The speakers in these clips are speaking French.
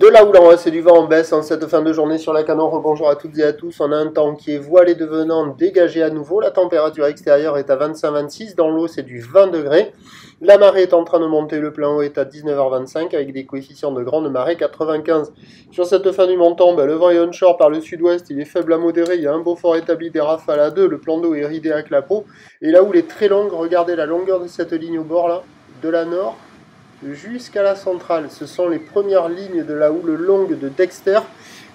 De la houle en hausse et du vent en baisse en cette fin de journée sur la Canon. Rebonjour à toutes et à tous. On a un temps qui est voilé devenant dégagé à nouveau. La température extérieure est à 25-26. Dans l'eau, c'est du 20 degrés. La marée est en train de monter. Le plein eau est à 19h25 avec des coefficients de grande marée 95. Sur cette fin du montant, le vent est onshore par le sud-ouest. Il est faible à modéré. Il y a un beau fort établi des rafales à 2. Le plan d'eau est ridé à clapot. Et la houle est très longue. Regardez la longueur de cette ligne au bord là, de la nord jusqu'à la centrale. Ce sont les premières lignes de la houle longue de Dexter,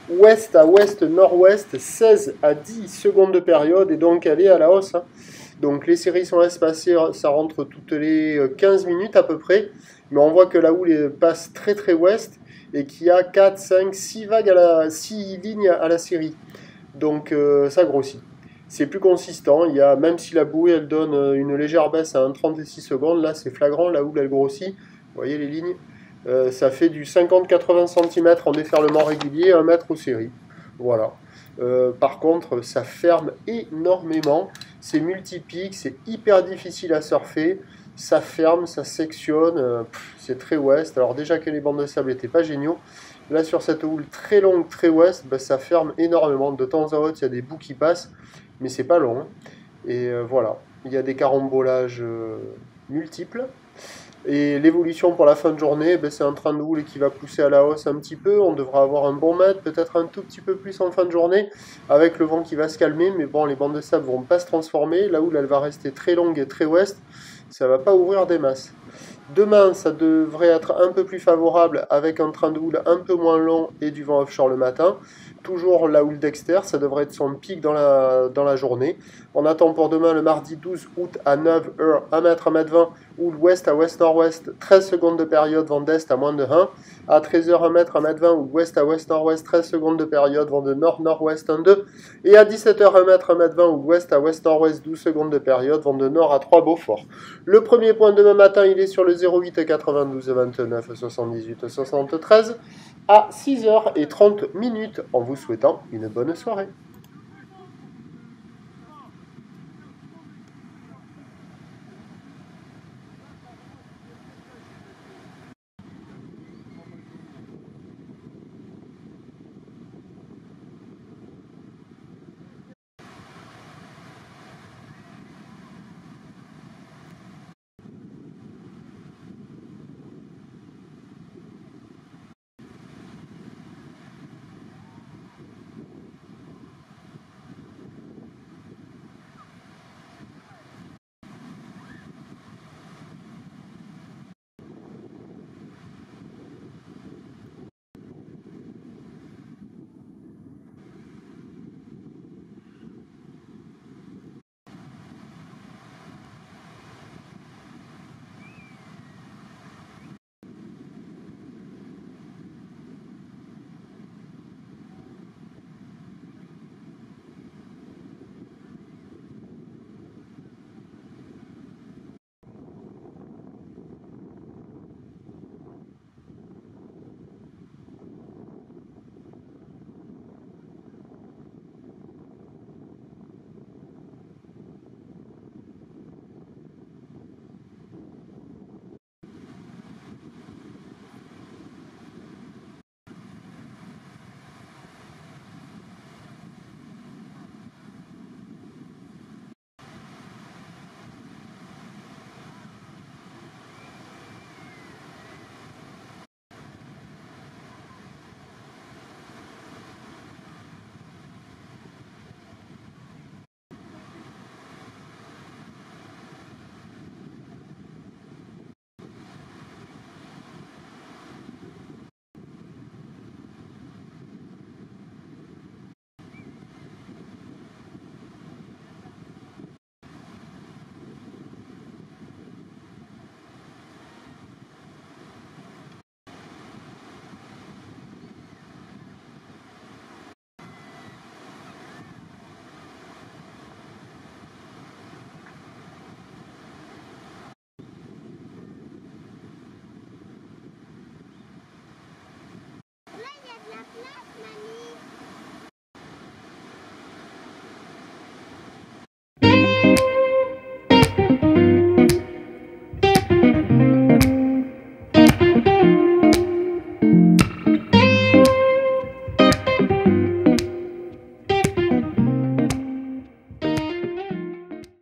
ouest à ouest, nord-ouest, 16 à 10 secondes de période, et donc elle est à la hausse. Donc les séries sont espacées, ça rentre toutes les 15 minutes à peu près, mais on voit que la houle passe très très ouest, et qu'il y a 4, 5, 6 vagues 6 lignes à la série. Donc ça grossit. C'est plus consistant, même si la bouée elle donne une légère baisse à 1,36 secondes, là c'est flagrant, la houle elle grossit. Vous voyez les lignes, ça fait du 50-80 cm en déferlement régulier, 1 mètre aux séries. Voilà. Par contre, ça ferme énormément. C'est multipique, c'est hyper difficile à surfer. Ça ferme, ça sectionne. C'est très ouest. Alors déjà que les bancs de sable n'étaient pas géniaux. Là, sur cette houle très longue, très ouest, ça ferme énormément. De temps en temps, il y a des bouts qui passent, mais c'est pas long. Et voilà. Il y a des carambolages multiples. Et l'évolution pour la fin de journée, c'est un train de houle qui va pousser à la hausse un petit peu. On devra avoir un bon mètre, peut-être un tout petit peu plus en fin de journée, avec le vent qui va se calmer. Mais bon, les bancs de sable vont pas se transformer. La houle, elle va rester très longue et très ouest. Ça va pas ouvrir des masses. Demain, ça devrait être un peu plus favorable, avec un train de houle un peu moins long et du vent offshore le matin. Toujours la houle Dexter, ça devrait être son pic dans la journée. On attend pour demain le mardi 12 août à 9h, 1 mètre, 1 mètre 20, houle ouest à ouest-nord-ouest, 13 secondes de période, vent d'est à moins de 1. À 13h, 1 mètre, 1 mètre 20, houle ouest à ouest-nord-ouest, 13 secondes de période, vent de nord-nord-ouest 1,2. Et à 17h, 1 mètre, 1 mètre 20, houle ouest à ouest-nord-ouest, 12 secondes de période, vent de nord à 3 Beaufort. Le premier point demain matin, il est sur le 08 92 29 78 73 à 6h30 en vous souhaitant une bonne soirée.